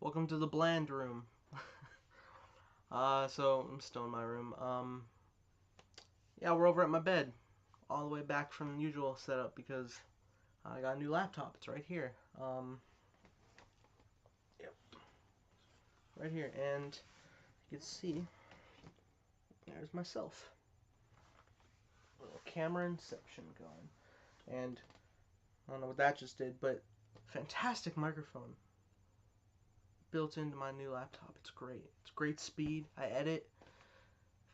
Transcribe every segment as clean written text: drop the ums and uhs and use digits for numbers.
Welcome to the bland room. So I'm still in my room. Yeah, we're over at my bed, all the way back from the usual setup because I got a new laptop. It's right here. Yep, right here, and you can see there's myself. A little camera inception going, and I don't know what that just did, but fantastic microphone built into my new laptop. It's great. It's great speed. I edit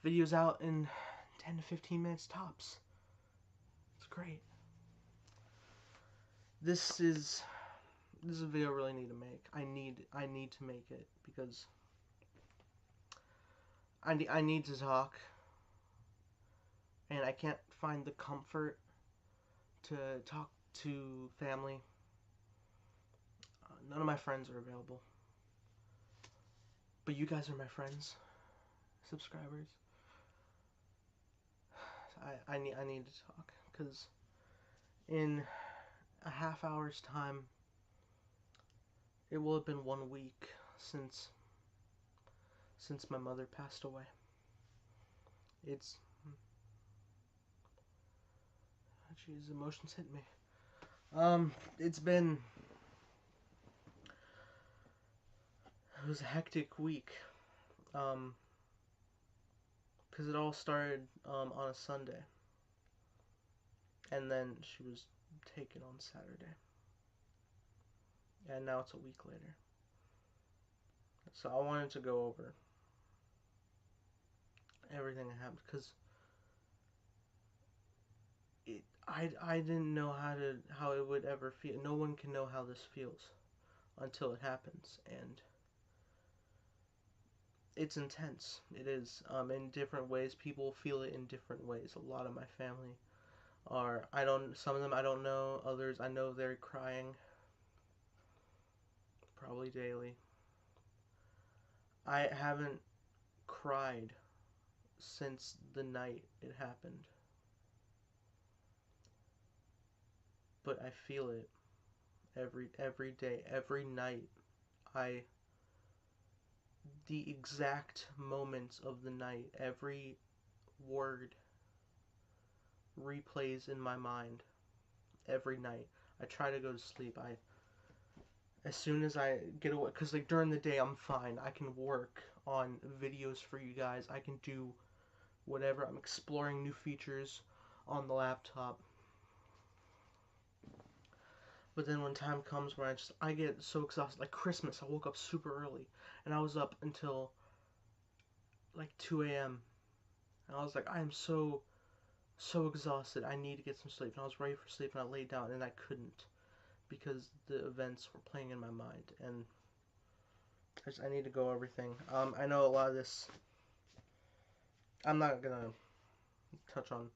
videos out in 10 to 15 minutes tops. It's great. This is a video I really need to make. I need to make it because I need to talk, and I can't find the comfort to talk to family. None of my friends are available, but you guys are my friends, subscribers. I need to talk because in a half hour's time, it will have been 1 week since my mother passed away. It's Jeez, emotions hit me. It was a hectic week. Because it all started on a Sunday, and then she was taken on Saturday, and now it's a week later. So I wanted to go over everything that happened because I didn't know how it would ever feel. No one can know how this feels until it happens, and it's intense. It is in different ways. People feel it in different ways. A lot of my family are some of them I don't know. Others I know they're crying probably daily. I haven't cried since the night it happened, but I feel it every day, every night. I The exact moments of the night, every word replays in my mind every night. I try to go to sleep. As soon as I get away, because like during the day I'm fine. I can work on videos for you guys. I can do whatever. I'm exploring new features on the laptop. But then when time comes where I get so exhausted, like Christmas, I woke up super early and I was up until like 2 a.m. and I was like, I am so exhausted. I need to get some sleep. And I was ready for sleep and I laid down and I couldn't because the events were playing in my mind, and I need to go over everything. I know a lot of this. I'm not gonna touch on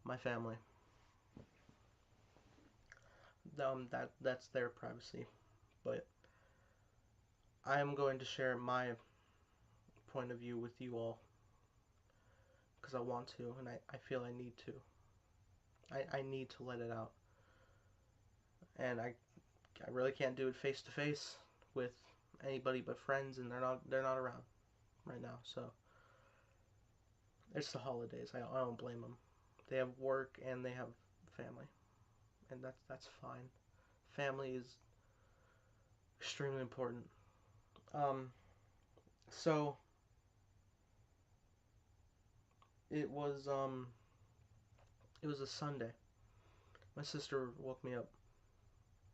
my family. That's their privacy, but I am going to share my point of view with you all because I want to, and I feel I need to. I need to let it out, and I really can't do it face to face with anybody but friends, and they're not around right now. So it's the holidays. I don't blame them. They have work and they have family, and that's fine. Family is extremely important. Um, so it was it was a Sunday. My sister woke me up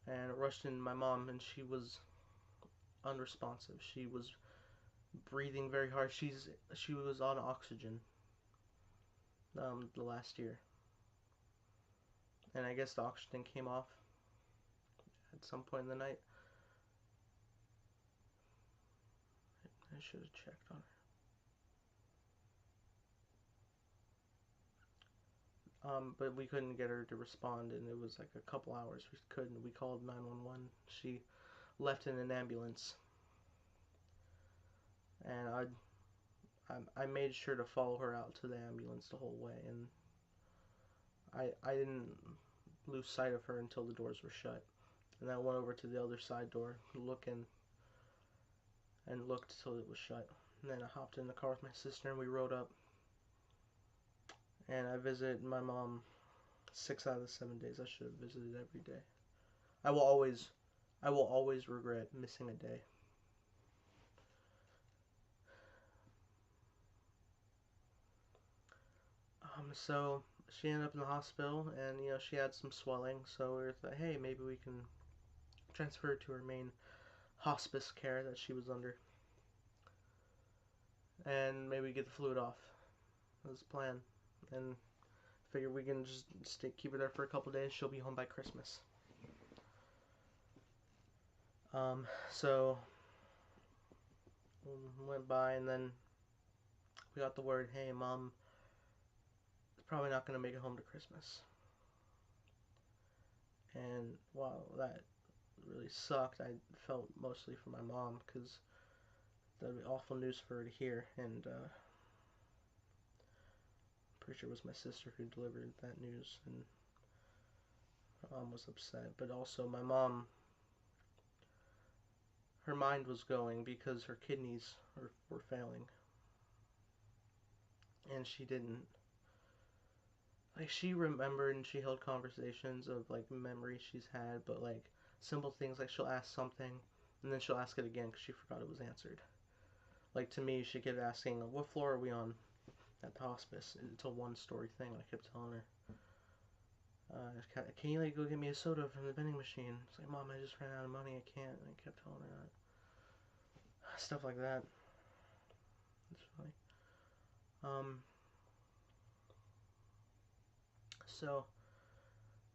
and rushed in my mom, and she was unresponsive. She was breathing very hard. She was on oxygen the last year, and I guess the oxygen came off at some point in the night. I should have checked on her. But we couldn't get her to respond, and it was like a couple hours. We couldn't. We called 911. She left in an ambulance, and I made sure to follow her out to the ambulance the whole way, and I didn't lose sight of her until the doors were shut. And I went over to the other side door looking, and looked till it was shut. And then I hopped in the car with my sister and we rode up. And I visited my mom 6 out of the 7 days. I should have visited every day. I will always, I will always regret missing a day. So she ended up in the hospital, and she had some swelling. So we thought, hey, maybe we can transfer her to her main hospice care that she was under, and maybe get the fluid off. That was the plan, and figure we can just keep her there for a couple days. She'll be home by Christmas. So went by, and then we got the word, hey, Mom is probably not going to make it home to Christmas. And wow, that really sucked. I felt mostly for my mom, because that would be awful news for her to hear. And pretty sure it was my sister who delivered that news, and my mom was upset. But also my mom, her mind was going because her kidneys were failing, and she didn't, like, she remembered and she held conversations of like memories she's had, but like simple things like she'll ask something and then she'll ask it again because she forgot it was answered. Like, to me, she kept asking, what floor are we on at the hospice? It's a one-story thing. I kept telling her, can you like go get me a soda from the vending machine? It's like, Mom, I just ran out of money, I can't. And I kept telling her that. Stuff like that. It's funny. So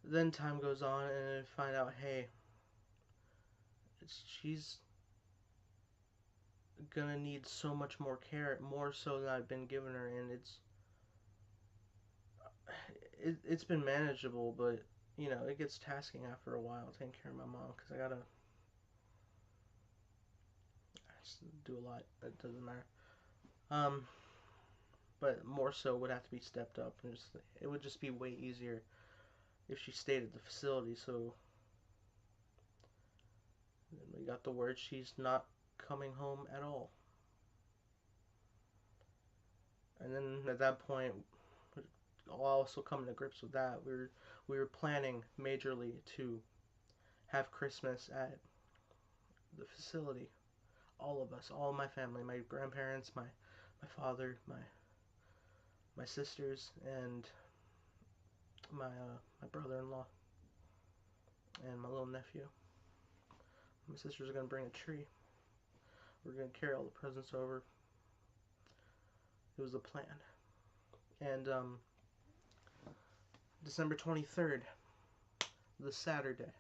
then time goes on, and I find out, hey, she's gonna need so much more care, more so than I've been giving her, and it's been manageable, but it gets tasking after a while taking care of my mom, because I just do a lot. It doesn't matter. But more so would have to be stepped up, and it would just be way easier if she stayed at the facility. So we got the word she's not coming home at all. And then at that point, also coming to grips with that, we were planning majorly to have Christmas at the facility. All of us, all of my family, my grandparents, my father, my sisters, and my brother-in-law, and my little nephew. My sisters are gonna bring a tree. We're gonna carry all the presents over. It was a plan. And December 23rd, the Saturday.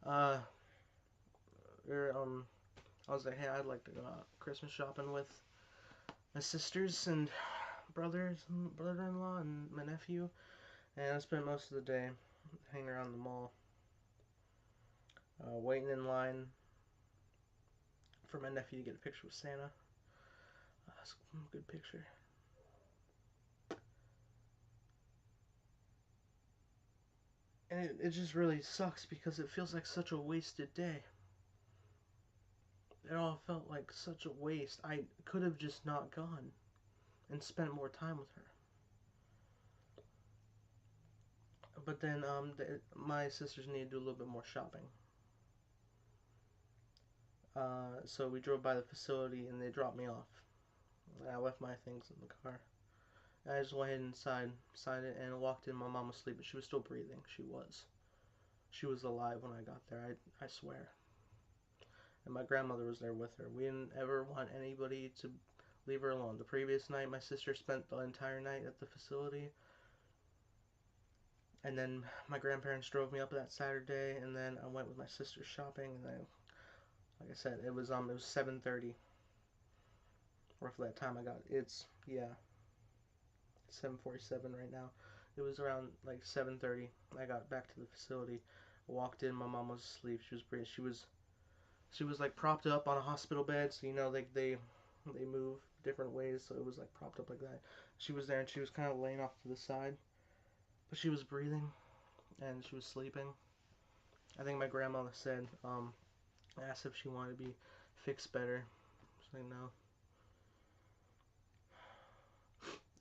I was like, hey, I'd like to go out Christmas shopping with my sisters and brother-in-law and my nephew, and I spent most of the day hanging around the mall, waiting in line for my nephew to get a picture with Santa. That's a good picture. And it just really sucks because it feels like such a wasted day. It all felt like such a waste. I could have just not gone and spent more time with her. But then my sisters needed to do a little bit more shopping. So we drove by the facility and they dropped me off. I left my things in the car. I just went inside it, and walked in. My mom was asleep, but she was still breathing. She was alive when I got there. I swear. And my grandmother was there with her. We didn't ever want anybody to leave her alone. The previous night, my sister spent the entire night at the facility. And then my grandparents drove me up that Saturday, and then I went with my sister shopping. And then, like I said, it was 7:30. Roughly that time I got it's 7:47 right now. It was around like 7:30. I got back to the facility. Walked in. My mom was asleep. She was breathing. She was like propped up on a hospital bed. So they move different ways. So it was like propped up like that. She was there, and she was kind of laying off to the side, but she was breathing, and she was sleeping. I think my grandma said, asked if she wanted to be fix better. It's like, no.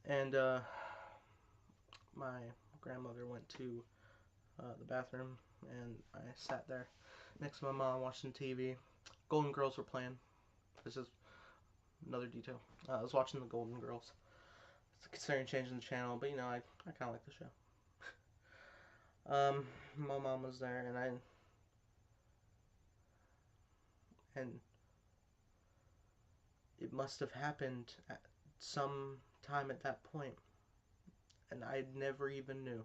And my grandmother went to the bathroom, and I sat there next to my mom watching TV. Golden Girls were playing. This is another detail. I was watching the Golden Girls. Considering changing the channel, but you know, I kind of like the show. My mom was there, and it must have happened at some time at that point, and I never even knew.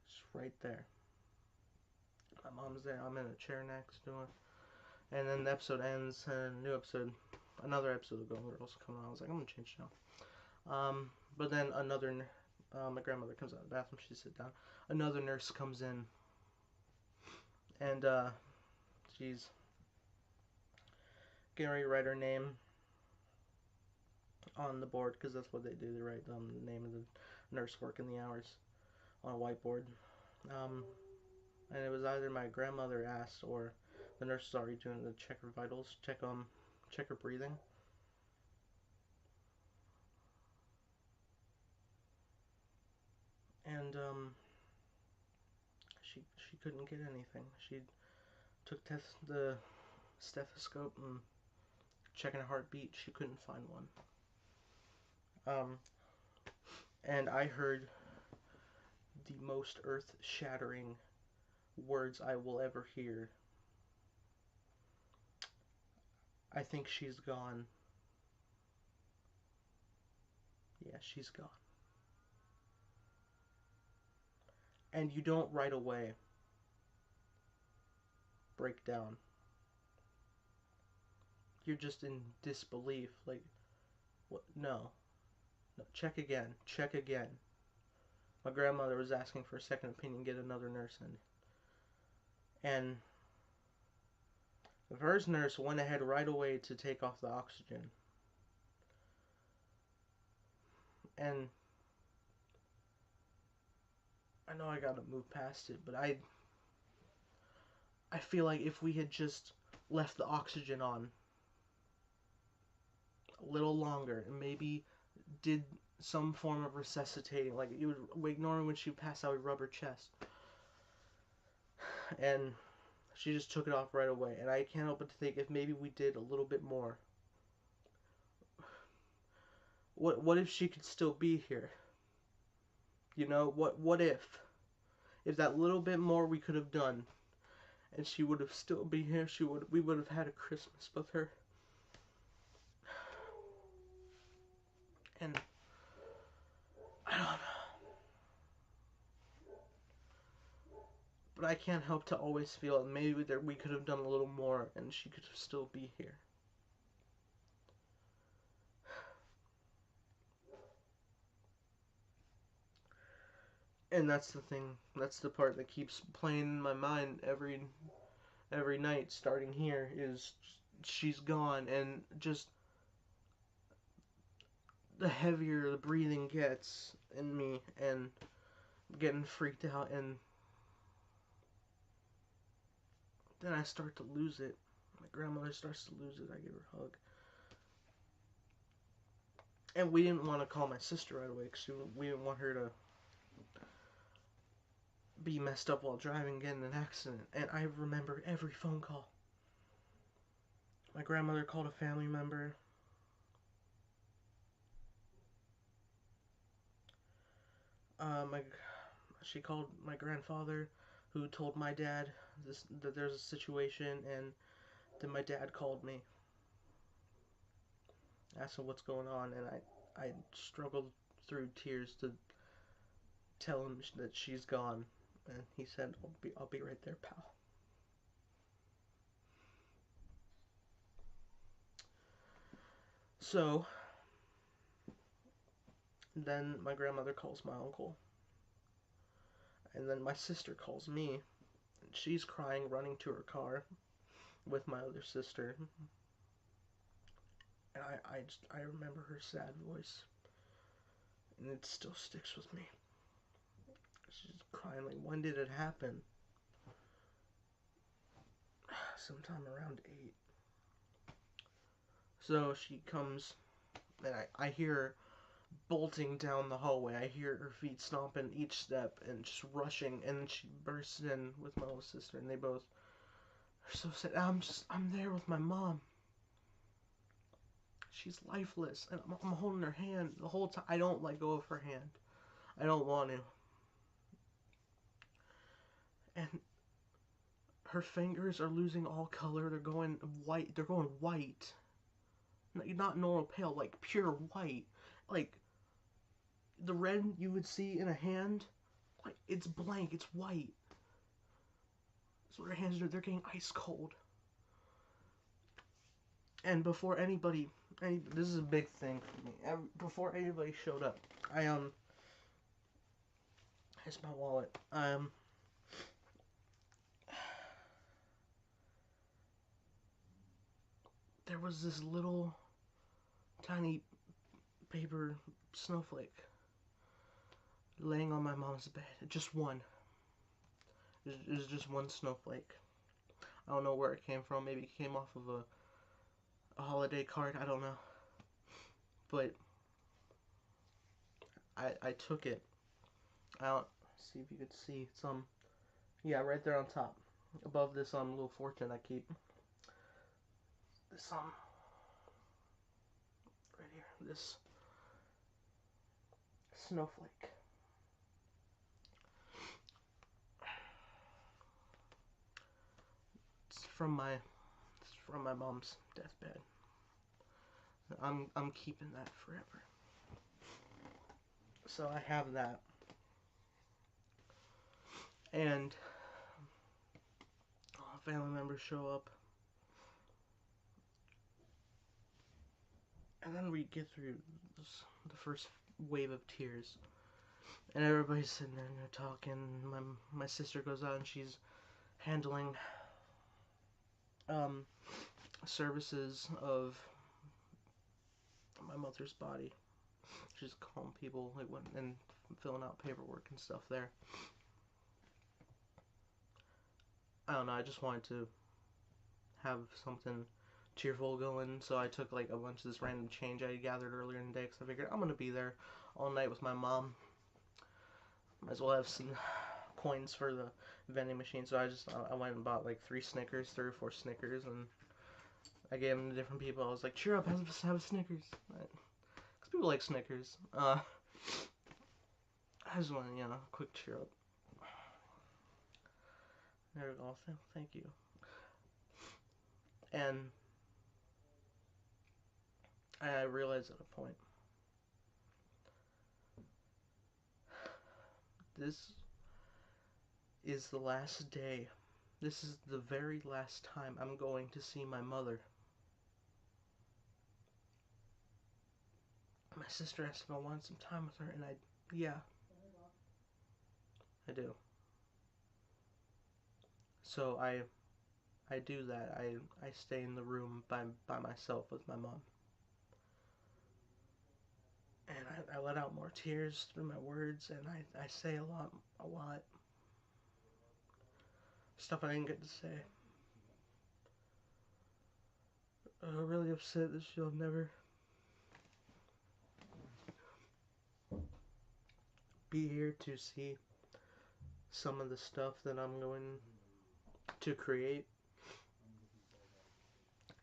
It's right there. My mom's there. I'm in a chair next to her, and then the episode ends, and another episode of Golden Girls come on. I was like, I'm gonna change channel. But then my grandmother comes out of the bathroom. She sits down. Another nurse comes in, and she's getting ready to write her name on the board, because that's what they do. They write the name of the nurse working the hours on a whiteboard. And it was either my grandmother asked, or the nurse was already doing the check her vitals, check her breathing. And she couldn't get anything. She took the stethoscope and checking her heartbeat. She couldn't find one. And I heard the most earth-shattering words I will ever hear. I think she's gone. Yeah, she's gone. And you don't right away break down. You're just in disbelief. Like, what? No. Check again. Check again. My grandmother was asking for a second opinion, get another nurse in. And the first nurse went ahead right away to take off the oxygen. And I know I gotta move past it, but I feel like if we had just left the oxygen on a little longer and maybe did some form of resuscitating, like you would ignore her when she passed out, we'd rub her chest, and she just took it off right away. And I can't help but to think, if maybe we did a little bit more, what if she could still be here? You know, what if that little bit more we could have done, and she would have still been here? We would have had a Christmas with her. And I don't know, but I can't help to always feel maybe that we could have done a little more, and she could still be here. And that's the thing. That's the part that keeps playing in my mind every night, starting here, is she's gone, and just the heavier the breathing gets in me, and getting freaked out, and then I start to lose it. My grandmother starts to lose it. I give her a hug. And we didn't want to call my sister right away, because we didn't want her to be messed up while driving, get in an accident. And I remember every phone call. My grandmother called a family member. She called my grandfather, who told my dad that there's a situation, and then my dad called me, asked him what's going on, and I struggled through tears to tell him that she's gone, and he said, I'll be right there, pal. So then my grandmother calls my uncle, and then my sister calls me, and she's crying, running to her car with my other sister. And I remember her sad voice, and it still sticks with me. She's crying like, when did it happen? Sometime around 8. So she comes, and I hear her bolting down the hallway. I hear her feet stomping each step and just rushing, and then she bursts in with my little sister, and they both are so sad. I'm there with my mom. She's lifeless, and I'm holding her hand the whole time. I don't let go of her hand. I don't want to. And her fingers are losing all color. They're going white. They're going white. Not normal pale, like pure white. Like the red you would see in a hand, like it's blank. It's white. That's what her hands are. They're getting ice cold. And before this is a big thing for me. Before anybody showed up, here's my wallet. There was this little tiny paper snowflake laying on my mom's bed. Just one. It was just one snowflake. I don't know where it came from. Maybe it came off of a holiday card. I don't know. But I took it. I don't see if you could see some. Yeah, right there on top, above this little fortune I keep. This right here. This snowflake. It's from my mom's deathbed. I'm keeping that forever. So I have that. And family members show up. And then we get through the first wave of tears. And everybody's sitting there and they're talking. My sister goes out and she's handling services of my mother's body. She's calling people and filling out paperwork and stuff there. I don't know, I just wanted to have something cheerful going, so I took like a bunch of this random change I gathered earlier in the day because I figured I'm gonna be there all night with my mom. Might as well have some coins for the vending machine, so I went and bought like 3 or 4 Snickers, and I gave them to different people. I was like, cheer up, have a Snickers. Because people like Snickers. I just wanted, a quick cheer up. There we go, thank you. And I realized at a point, this is the last day. This is the very last time I'm going to see my mother. My sister asked if I wanted some time with her, and yeah, I do. So I do that. I stay in the room by myself with my mom. And I let out more tears through my words, and I say a lot. Stuff I didn't get to say. I'm really upset that she'll never be here to see some of the stuff that I'm going to create.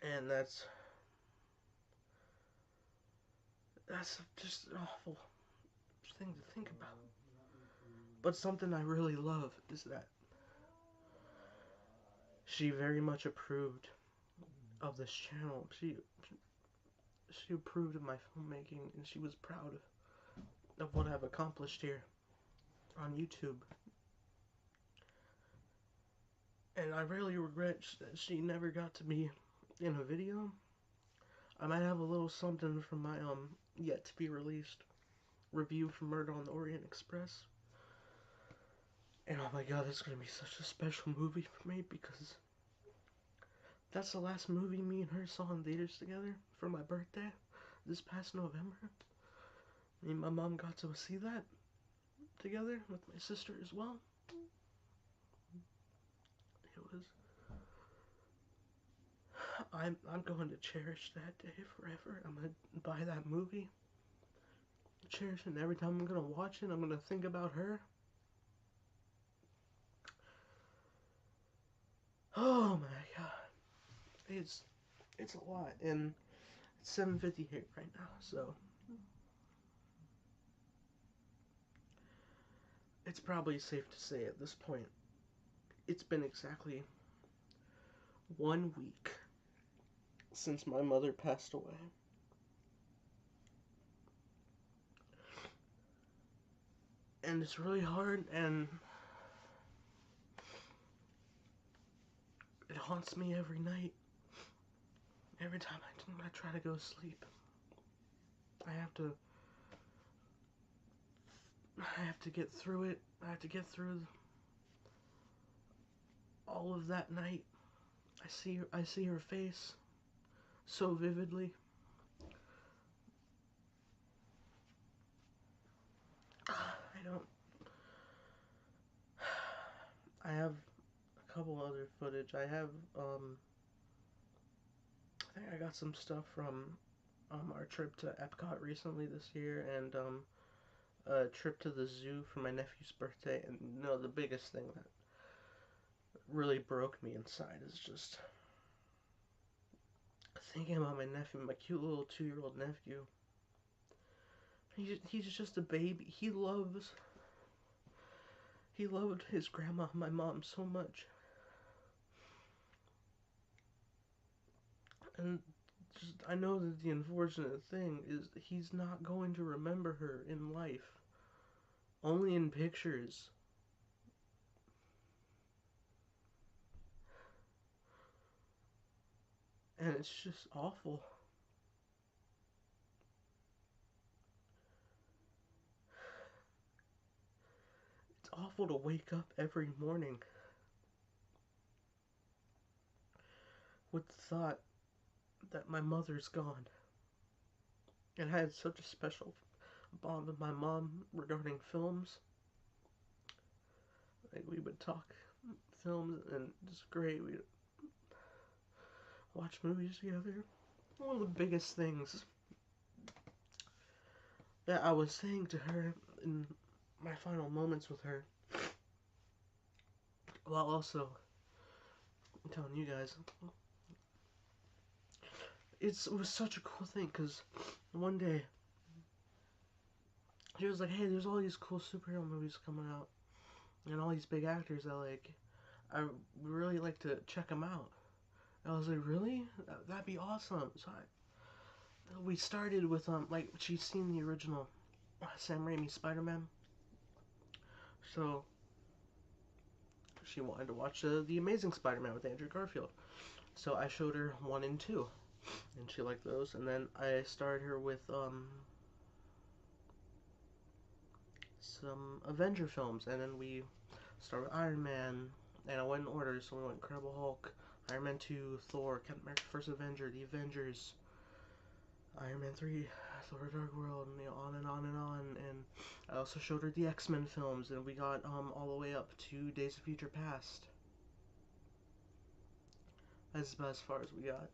And that's just an awful thing to think about. But something I really love is that she very much approved of this channel. She approved of my filmmaking, and she was proud of what I've accomplished here on YouTube. And I really regret that she never got to be in a video. I might have a little something from my yet to be released review from Murder on the Orient Express. And oh my god, that's gonna be such a special movie for me, because that's the last movie me and her saw in theaters together for my birthday this past November. Me and my mom got to see that together with my sister as well. It was I'm going to cherish that day forever. I'm gonna buy that movie, cherish it, and every time I'm gonna watch it, I'm gonna think about her. Oh my god, it's it's a lot, and it's 7:58 right now, so it's probably safe to say at this point it's been exactly 1 week since my mother passed away. And it's really hard, and it haunts me every night. Every time I try to go to sleep, I have to get through it. I have to get through all of that night. I see her face so vividly. I don't. I have a couple other footage. I think I got some stuff from our trip to Epcot recently this year, and a trip to the zoo for my nephew's birthday. And no, the biggest thing that really broke me inside is just thinking about my nephew, my cute little 2-year-old nephew. He's just a baby. He loved his grandma, my mom, so much. And just, I know that the unfortunate thing is he's not going to remember her in life. Only in pictures. And it's just awful. It's awful to wake up every morning with the thought that my mother's gone. And I had such a special bond with my mom regarding films. Like, we would talk films, and it's great. We'd watch movies together. One of the biggest things that I was saying to her in my final moments with her, while also telling you guys, it was such a cool thing, because one day she was like, hey, there's all these cool superhero movies coming out and all these big actors that I really like to check them out. And I was like, really? That'd be awesome. So we started with like, she's seen the original Sam Raimi Spider-Man, so she wanted to watch the Amazing Spider-Man with Andrew Garfield. So I showed her 1 and 2, and she liked those. And then I started her with some Avenger films, and then we started with Iron Man, and I went in order. So we went Incredible Hulk, Iron Man 2, Thor, Captain America: First Avenger, The Avengers, Iron Man 3, Thor: Dark World, and on and on and on. And I also showed her the X-Men films, and we got all the way up to Days of Future Past. That's about as far as we got.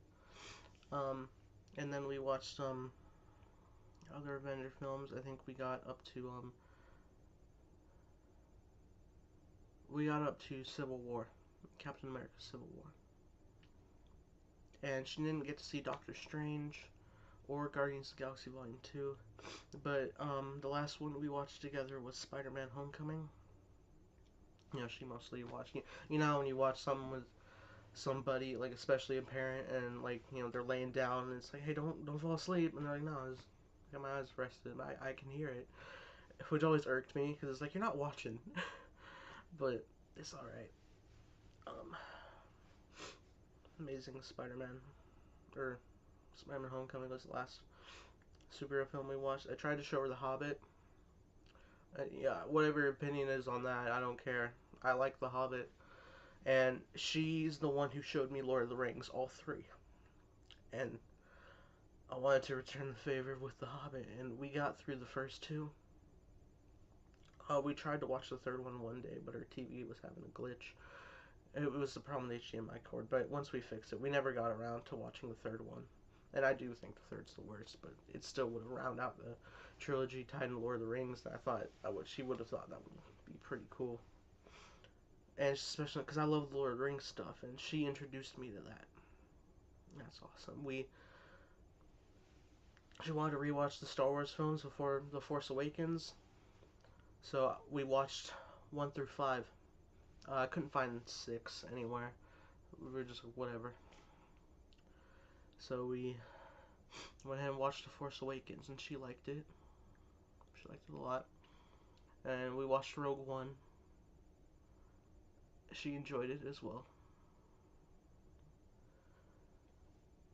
And then we watched some other Avenger films. I think we got up to Civil War, Captain America: Civil War. And she didn't get to see Doctor Strange or Guardians of the Galaxy Volume 2. But the last one we watched together was Spider-Man: Homecoming. You know, she mostly watched, you know, when you watch something with somebody, like especially a parent, and like, you know, they're laying down and it's like, hey, don't fall asleep, and they're like, no, I got my eyes rested, I can hear it, which always irked me, because it's like, you're not watching. But it's alright. Amazing Spider-Man, or Spider-Man: Homecoming was the last superhero film we watched. I tried to show her The Hobbit. Yeah, whatever your opinion is on that, I don't care. I like The Hobbit. And she's the one who showed me Lord of the Rings, all 3. And I wanted to return the favor with The Hobbit, and we got through the first 2. We tried to watch the third one day, but our TV was having a glitch, It was the problem with the HDMI cord, but once we fixed it, we never got around to watching the third one. And I do think the third's the worst, but it still would have rounded out the trilogy tied in Lord of the Rings. That I thought she would have thought that would be pretty cool, and especially because I love the Lord of the Rings stuff, and she introduced me to that. That's awesome. She wanted to rewatch the Star Wars films before The Force Awakens, so we watched 1 through 5. I couldn't find 6 anywhere. We were just whatever. So we went ahead and watched The Force Awakens, and she liked it. She liked it a lot. And we watched Rogue One. She enjoyed it as well.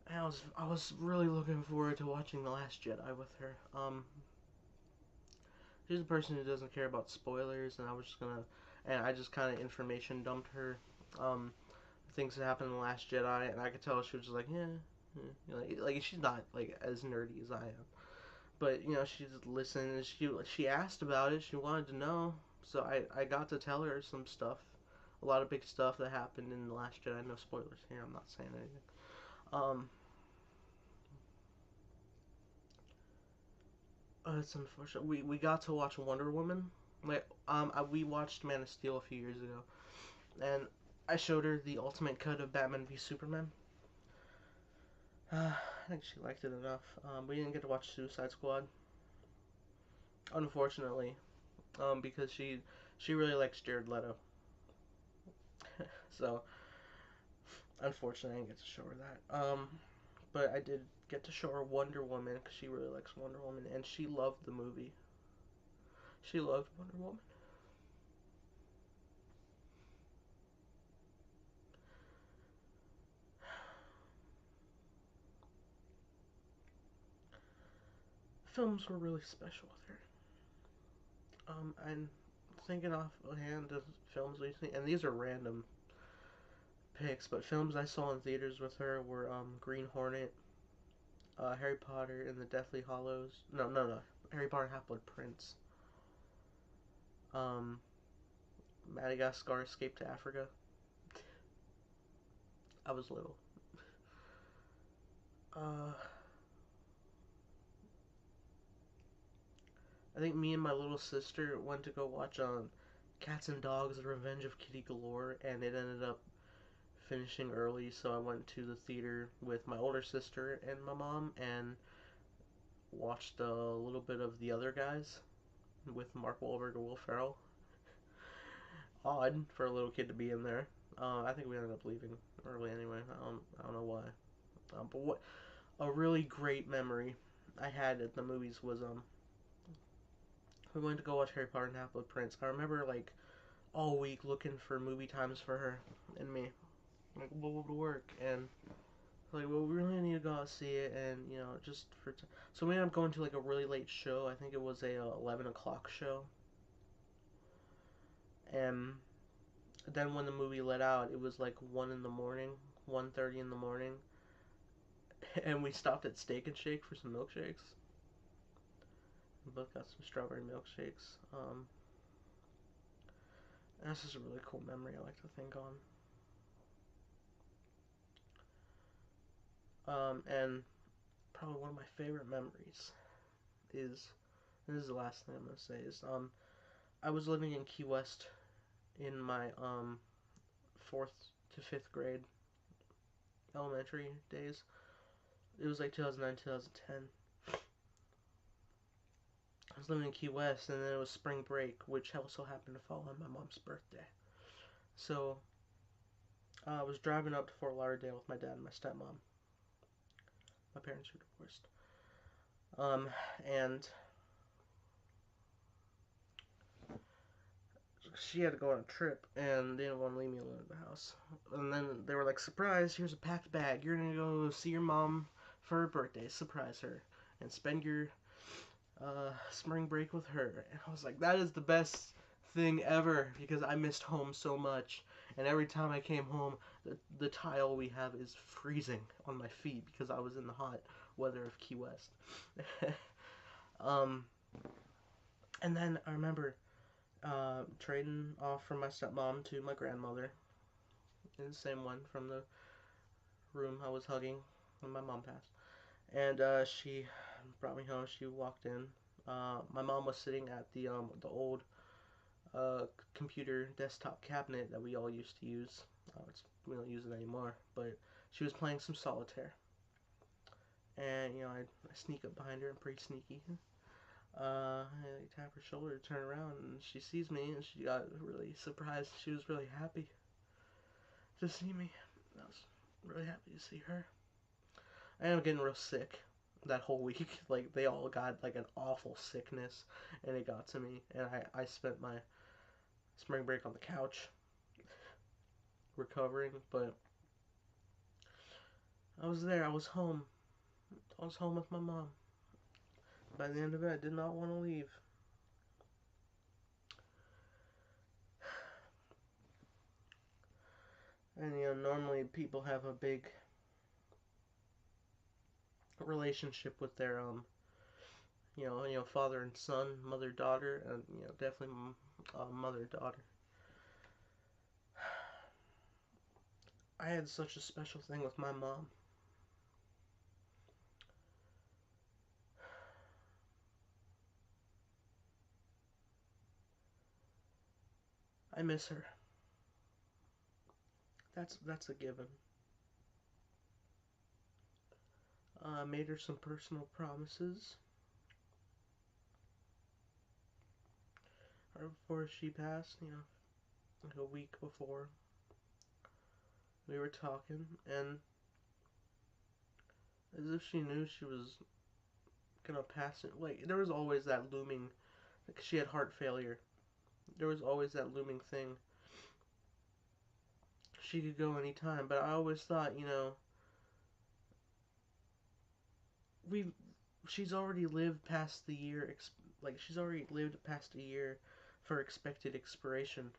And I was really looking forward to watching The Last Jedi with her. She's a person who doesn't care about spoilers, and I just kind of information dumped her. Things that happened in The Last Jedi, and I could tell she was just like, yeah. Like she's not like as nerdy as I am, but she just listened and she asked about it. She wanted to know, so I got to tell her some stuff, a lot of big stuff that happened in The Last Jedi. No spoilers here. I'm not saying anything. It's unfortunate. We got to watch Wonder Woman. We watched Man of Steel a few years ago, and I showed her the ultimate cut of Batman v Superman. I think she liked it enough. We didn't get to watch Suicide Squad, unfortunately, because she really likes Jared Leto. So unfortunately, I didn't get to show her that. But I did get to show her Wonder Woman because she really likes Wonder Woman, and she loved the movie. She loved Wonder Woman. Films were really special with her. I'm thinking offhand of films we've seen, and these are random picks, but films I saw in theaters with her were Green Hornet, Harry Potter and the Deathly Hallows. No. Harry Potter and Half-Blood Prince. Um, Madagascar Escape to Africa. I was little. Uh, I think me and my little sister went to go watch Cats and Dogs: The Revenge of Kitty Galore, and it ended up finishing early, so I went to the theater with my older sister and my mom and watched a little bit of The Other Guys with Mark Wahlberg and Will Ferrell. Odd for a little kid to be in there. I think we ended up leaving early anyway. I don't know why. But what a really great memory I had at the movies was we went to go watch Harry Potter and Half-Blood Prince. I remember like all week looking for movie times for her and me. Like what would work, and like well we really need to go out and see it, and just so we ended up going to like a really late show. I think it was a 11 o'clock show, and then when the movie let out, it was like 1 in the morning, 1:30 in the morning, and we stopped at Steak and Shake for some milkshakes. We both got some strawberry milkshakes. And that's just a really cool memory I like to think on. And probably one of my favorite memories is, and this is the last thing I'm gonna say, is I was living in Key West in my 4th to 5th grade elementary days. It was like 2009, 2010. I was living in Key West, and then it was spring break, which also happened to fall on my mom's birthday. So I was driving up to Fort Lauderdale with my dad and my stepmom. My parents were divorced. And she had to go on a trip, and they didn't want to leave me alone at the house. And then they were like, surprise, here's a packed bag. You're going to go see your mom for her birthday. Surprise her. And spend your spring break with her. And I was like, that is the best thing ever, because I missed home so much. And every time I came home, the tile we have is freezing on my feet because I was in the hot weather of Key West. And then I remember trading off from my stepmom to my grandmother. in the same one from the room I was hugging when my mom passed. And she brought me home. She walked in. My mom was sitting at the old computer desktop cabinet that we all used to use. We don't use it anymore, but she was playing some solitaire. And I sneak up behind her. I'm pretty sneaky. I tap her shoulder, turn around, and she sees me, and she got really surprised. She was really happy to see me. I was really happy to see her. I ended up getting real sick that whole week. Like, they all got, like, an awful sickness, and it got to me. And I spent my spring break on the couch recovering, but I was there. I was home. I was home with my mom. By the end of it, I did not want to leave. And, normally people have a big relationship with their, father and son, mother, daughter, and, definitely mother, daughter. I had such a special thing with my mom. I miss her. That's a given. I made her some personal promises right before she passed, like a week before. We were talking, and as if she knew she was gonna pass it. Like, there was always that looming, like, she had heart failure. There was always that looming thing. She could go anytime, but I always thought, we she's already lived past the year, like, she's already lived past a year for expected expiration.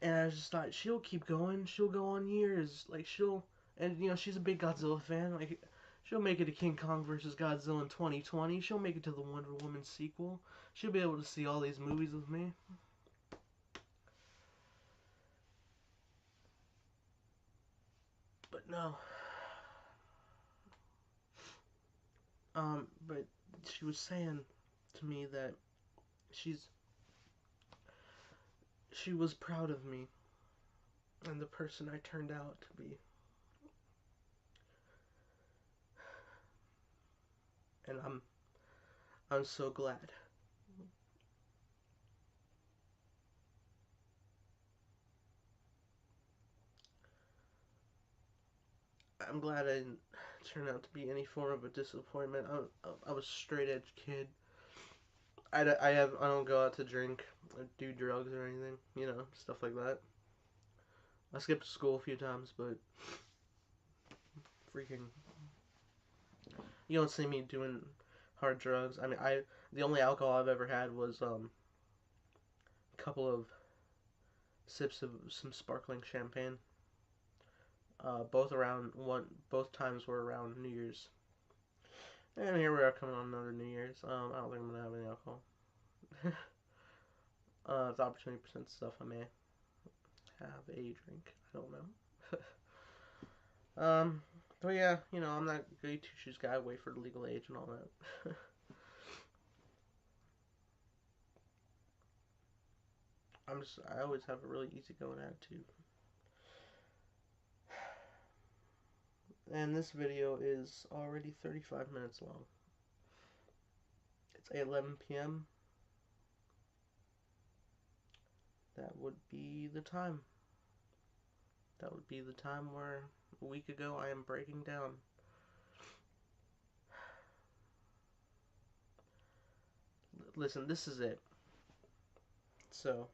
And I just thought, she'll keep going. She'll go on years. Like, and she's a big Godzilla fan. Like, she'll make it to King Kong versus Godzilla in 2020. She'll make it to the Wonder Woman sequel. She'll be able to see all these movies with me. But no. But she was saying to me that she was proud of me and the person I turned out to be. And I'm so glad. I'm glad I didn't turn out to be any form of a disappointment. I was a straight edge kid. I don't go out to drink or do drugs or anything, stuff like that. I skipped school a few times, but freaking, you don't see me doing hard drugs. I mean, the only alcohol I've ever had was a couple of sips of some sparkling champagne. Both times were around New Year's. And here we are coming on another New Year's. I don't think I'm gonna have any alcohol. If the opportunity presents itself, I may have a drink. I don't know. But yeah, I'm not a goody two shoes guy. Wait for the legal age and all that. I always have a really easygoing attitude. And this video is already 35 minutes long. It's 8:11 p.m. That would be the time. That would be the time where a week ago I am breaking down. Listen, this is it. So,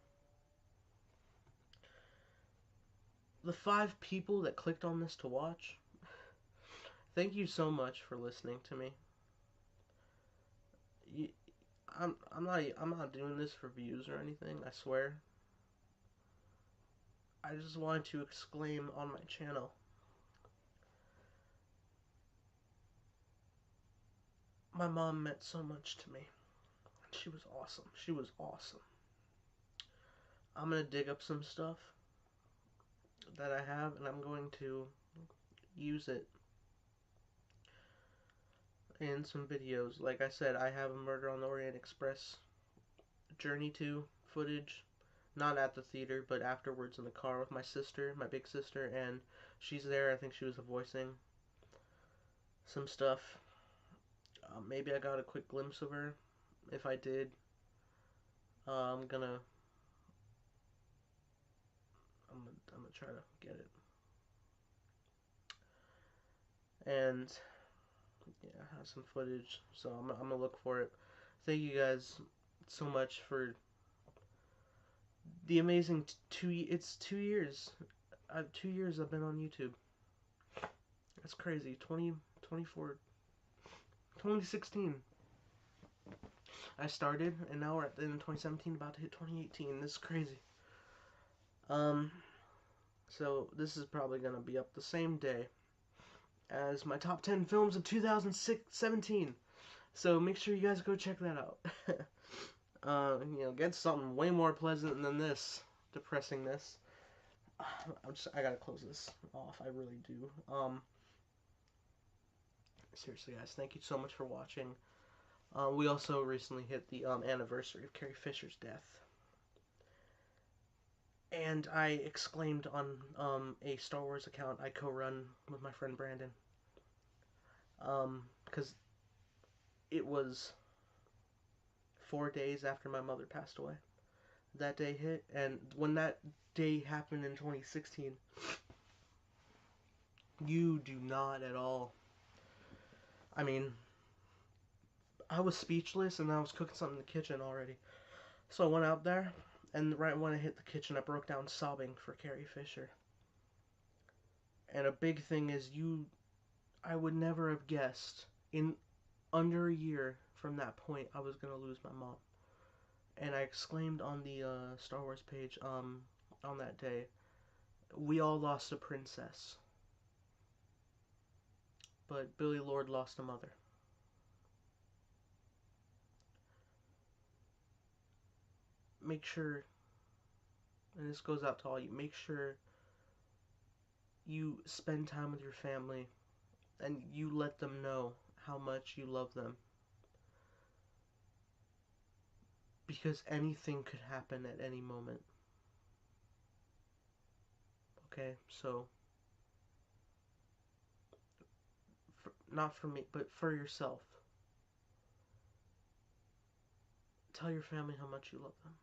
the 5 people that clicked on this to watch, thank you so much for listening to me. I'm not doing this for views or anything, I swear. I just wanted to exclaim on my channel. My mom meant so much to me. She was awesome. She was awesome. I'm gonna dig up some stuff that I have, and I'm going to use it in some videos. Like I said, I have a Murder on the Orient Express Journey to footage, not at the theater, but afterwards in the car with my sister, my big sister, and she's there. I think she was voicing some stuff. Maybe I got a quick glimpse of her. If I did, I'm gonna try to get it. And yeah, have some footage. So I'm gonna look for it. Thank you guys so much for the amazing it's 2 years. 2 years I've been on YouTube. That's crazy. 2024, 2016. I started, and now we're in 2017, about to hit 2018. This is crazy. So this is probably gonna be up the same day as my top 10 films of 2017. So make sure you guys go check that out. Get something way more pleasant than this depressingness. I gotta close this off. I really do. Seriously, guys, thank you so much for watching. We also recently hit the anniversary of Carrie Fisher's death. And I exclaimed on a Star Wars account I co-run with my friend Brandon. Because it was 4 days after my mother passed away. That day hit, and when that day happened in 2016, you do not at all. I mean, I was speechless, and I was cooking something in the kitchen already. So I went out there, and right when I hit the kitchen, I broke down sobbing for Carrie Fisher. And a big thing is I would never have guessed in under a year from that point I was going to lose my mom. And I exclaimed on the Star Wars page on that day, we all lost a princess. But Billy Lord lost a mother. Make sure, and this goes out to all you, make sure you spend time with your family and you let them know how much you love them. Because anything could happen at any moment. Okay, so not for me, but for yourself. Tell your family how much you love them.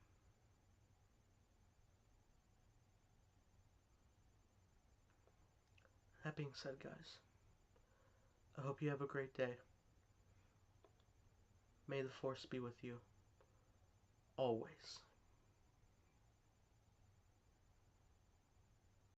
That being said, guys, I hope you have a great day. May the Force be with you always.